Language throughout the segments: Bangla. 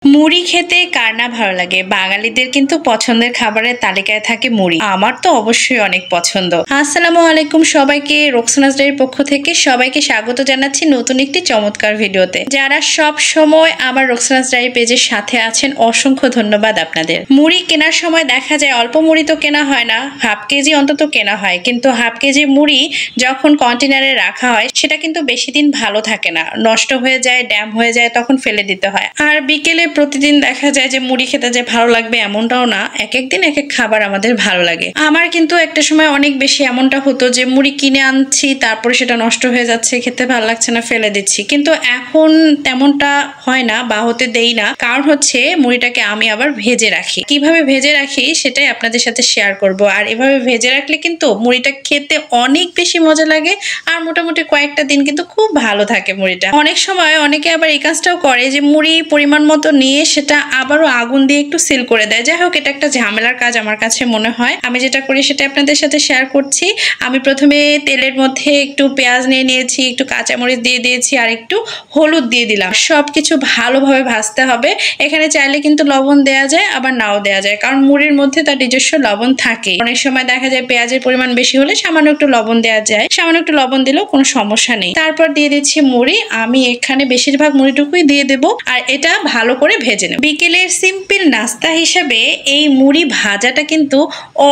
মুড়ি খেতে কার না ভালো লাগে। বাঙালিদের কিন্তু পছন্দের খাবারের তালিকায় থাকে মুড়ি। আমার তো অবশ্যই অনেক পছন্দ। আসসালামু আলাইকুম সবাইকে, রোকসানাস ডায়েরির পক্ষ থেকে সবাইকে স্বাগত জানাচ্ছি নতুন একটি চমৎকার ভিডিওতে। যারা সব সময় আমার রোকসানাস ডায়েরি পেজের সাথে আছেন, অসংখ্য ধন্যবাদ আপনাদের। মুড়ি কেনার সময় দেখা যায় অল্প মুড়ি তো কেনা হয় না, হাফ কেজি অন্তত কেনা হয়, কিন্তু হাফ কেজি মুড়ি যখন কন্টেনারে রাখা হয় সেটা কিন্তু বেশি দিন ভালো থাকে না, নষ্ট হয়ে যায়, ড্যাম হয়ে যায়, তখন ফেলে দিতে হয়। আর বিকেলে প্রতিদিন দেখা যায় যে মুড়ি খেতে যে ভালো লাগবে এমনটাও না, এক এক দিন এক এক খাবার আমাদের ভালো লাগে। আমার কিন্তু একটা সময় অনেক বেশি এমনটা হতো যে মুড়ি কিনে আনছি, তারপরে সেটা নষ্ট হয়ে যাচ্ছে, খেতে ভালো লাগছে না, ফেলে দিচ্ছি। কিন্তু এখন তেমনটা হয় না বা হতে দেই না, কারণ হচ্ছে মুড়িটাকে আমি আবার ভেজে রাখি। কিভাবে ভেজে রাখি সেটাই আপনাদের সাথে শেয়ার করব। আর এভাবে ভেজে রাখলে কিন্তু মুড়িটা খেতে অনেক বেশি মজা লাগে, আর মোটামুটি কয়েকটা দিন কিন্তু খুব ভালো থাকে মুড়িটা। অনেক সময় অনেকে আবার এই কাজটাও করে যে মুড়ি পরিমাণ মতো নিয়ে সেটা আবারও আগুন দিয়ে একটু সিল করে দেয়। যাই হোক, এটা একটা ঝামেলার কাজ আমার কাছে মনে হয়। আমি যেটা করি সেটা আপনাদের সাথে শেয়ার করছি। আমি প্রথমে তেলের মধ্যে একটু পেঁয়াজ নিয়ে নিয়েছি, একটু কাঁচামরিচ দিয়ে দিয়েছি, আর একটু হলুদ দিয়ে দিলাম। সবকিছু ভালোভাবে ভাজতে হবে। এখানে চাইলে কিন্তু লবণ দেওয়া যায়, আবার নাও দেওয়া যায়, কারণ মুড়ির মধ্যে তার নিজস্ব লবণ থাকে। অনেক সময় দেখা যায় পেঁয়াজের পরিমাণ বেশি হলে সামান্য একটু লবণ দেওয়া যায়, সামান্য একটু লবণ দিলেও কোনো সমস্যা নেই। তারপর দিয়ে দিচ্ছি মুড়ি। আমি এখানে বেশিরভাগ মুড়িটুকুই দিয়ে দেবো, আর এটা ভালো করে ভেজে নেব। বিকেলের সিম্পল নাস্তা হিসেবে এই মুড়ি ভাজাটা কিন্তু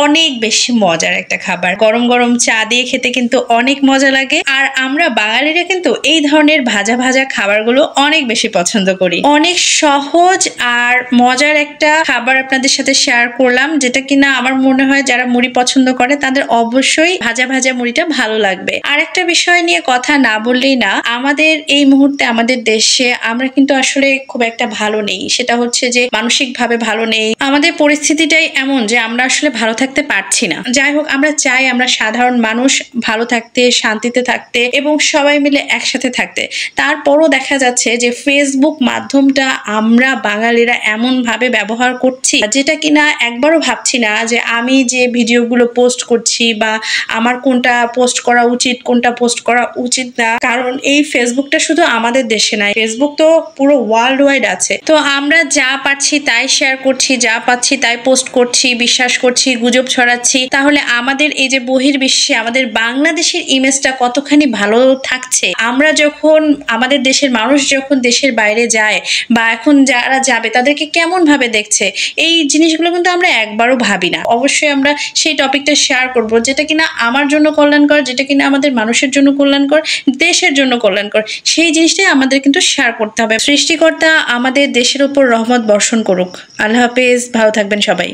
অনেক বেশি মজার একটা খাবার। গরম গরম চা দিয়ে খেতে কিন্তু অনেক মজা লাগে। আর আমরা বাঙালিরা কিন্তু এই ধরনের ভাজা ভাজা খাবারগুলো অনেক বেশি পছন্দ করি। অনেক সহজ আর মজার একটা খাবার আপনাদের সাথে শেয়ার করলাম, যেটা কিনা আমার মনে হয় যারা মুড়ি পছন্দ করে তাদের অবশ্যই ভাজা ভাজা মুড়িটা ভালো লাগবে। আর একটা বিষয় নিয়ে কথা না বললেই না, আমাদের এই মুহূর্তে আমাদের দেশে আমরা কিন্তু আসলে খুব একটা ভালো নেই। সেটা হচ্ছে যে মানসিকভাবে ভালো নেই। আমাদের পরিস্থিতিটাই এমন যে আমরা আসলে ভালো থাকতে পারছি না। যাই হোক, আমরা চাই আমরা সাধারণ মানুষ ভালো থাকতে, শান্তিতে থাকতে এবং সবাই মিলে একসাথে থাকতে। তারপরও দেখা যাচ্ছে যে ফেসবুক মাধ্যমটা আমরা বাঙালিরা এমন ভাবে ব্যবহার করছি যেটা কিনা একবারও ভাবছি না যে আমি যে ভিডিওগুলো পোস্ট করছি বা আমার কোনটা পোস্ট করা উচিত, কোনটা পোস্ট করা উচিত না। কারণ এই ফেসবুকটা শুধু আমাদের দেশে নাই, ফেসবুক তো পুরো ওয়ার্ল্ড ওয়াইড আছে। তো আমরা যা পাচ্ছি তাই শেয়ার করছি, যা পাচ্ছি তাই পোস্ট করছি, বিশ্বাস করছি, গুজব ছড়াচ্ছি। তাহলে আমাদের এই যে বহির্বিশ্বে আমাদের বাংলাদেশের ইমেজটা কতখানি ভালো থাকছে। আমরা যখন আমাদের দেশের মানুষ যখন দেশের বাইরে যায় বা এখন যারা যাবে তাদেরকে কেমন ভাবে দেখছে, এই জিনিসগুলো কিন্তু আমরা একবারও ভাবি না। অবশ্যই আমরা সেই টপিকটা শেয়ার করব যেটা কিনা আমার জন্য কল্যাণকর, যেটা কিনা আমাদের মানুষের জন্য কল্যাণকর, দেশের জন্য কল্যাণকর। সেই জিনিসটাই আমাদের কিন্তু শেয়ার করতে হবে। সৃষ্টিকর্তা আমাদের দেশের উপর রহমত বর্ষণ করুক। আল্লাহ হাফেজ, ভালো থাকবেন সবাই।